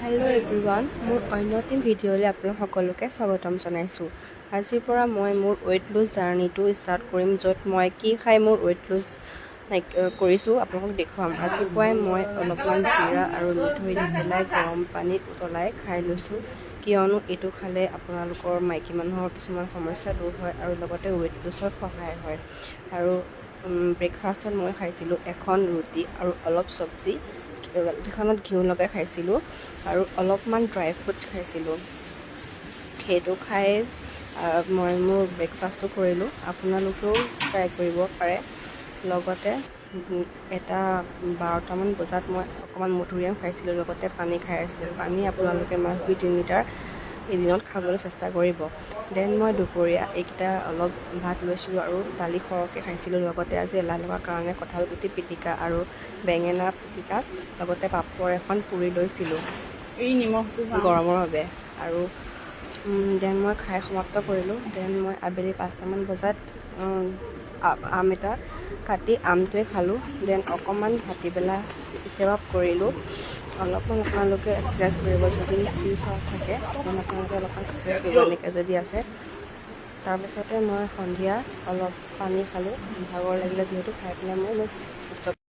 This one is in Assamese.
হেল্ল' এভৰিৱান, মোৰ অন্য এটি ভিডিঅ'লৈ আপোনালোক সকলোকে স্বাগতম জনাইছোঁ। আজিৰ পৰা মই মোৰ ৱেইট লুজ জাৰ্ণিটো ষ্টাৰ্ট কৰিম, য'ত মই কি খাই মোৰ ৱেইট লুজ কৰিছোঁ আপোনালোকক দেখুৱাম। ৰাতিপুৱাই মই অলপমান জিৰা আৰু মিঠৈ দি পেলাই গৰম পানীত উতলাই খাই লৈছোঁ, কিয়নো এইটো খালে আপোনালোকৰ মাইকী মানুহৰ কিছুমান সমস্যা দূৰ হয় আৰু লগতে ৱেইট লুজত সহায় হয়। আৰু ব্ৰেকফাষ্টত মই খাইছিলোঁ এখন ৰুটি আৰু অলপ চব্জি, ৰুটিখনত ঘিউ লগাই খাইছিলোঁ আৰু অলপমান ড্ৰাই ফ্ৰুটছ খাইছিলোঁ। সেইটো খাই মই মোৰ ব্ৰেকফাষ্টটো কৰিলোঁ। আপোনালোকেও ট্ৰাই কৰিব পাৰে। লগতে 12টামান বজাত মই অকণমান মধুৰিআম খাইছিলোঁ, লগতে পানী খাই আছিলোঁ। পানী আপোনালোকে মাছ 2-3 লিটাৰ এদিনত খাবলৈ চেষ্টা কৰিব। দেন মই দুপৰীয়া এইকেইটা অলপ ভাত লৈছিলোঁ আৰু দালি সৰহকৈ খাইছিলোঁ। লগতে আজি এলাহ লগাৰ কাৰণে কঁঠাল গুটি পিটিকা আৰু বেঙেনা পিটিকা, লগতে পাপৰ এখন পুৰি লৈছিলোঁ এই নিমখটো গৰমৰ বাবে। আৰু দেন মই খাই সমাপ্ত কৰিলোঁ। দেন মই আবেলি 5টামান বজাত আম এটা কাটি আমটোৱে খালোঁ। দেন অকণমান ভাটিবেলা ষ্টেপ আপ কৰিলোঁ। অলপমান আপোনালোকে এক্সাৰচাইজ কৰিব, যদি ফ্ৰী থাকে দেন আপোনালোকে অলপমান এক্সাৰচাইজ কৰিব এনেকৈ যদি আছে। তাৰপিছতে মই সন্ধিয়া অলপ পানী খালোঁ, ভাগৰ লাগিলে যিহেতু, খাই পেলাই মই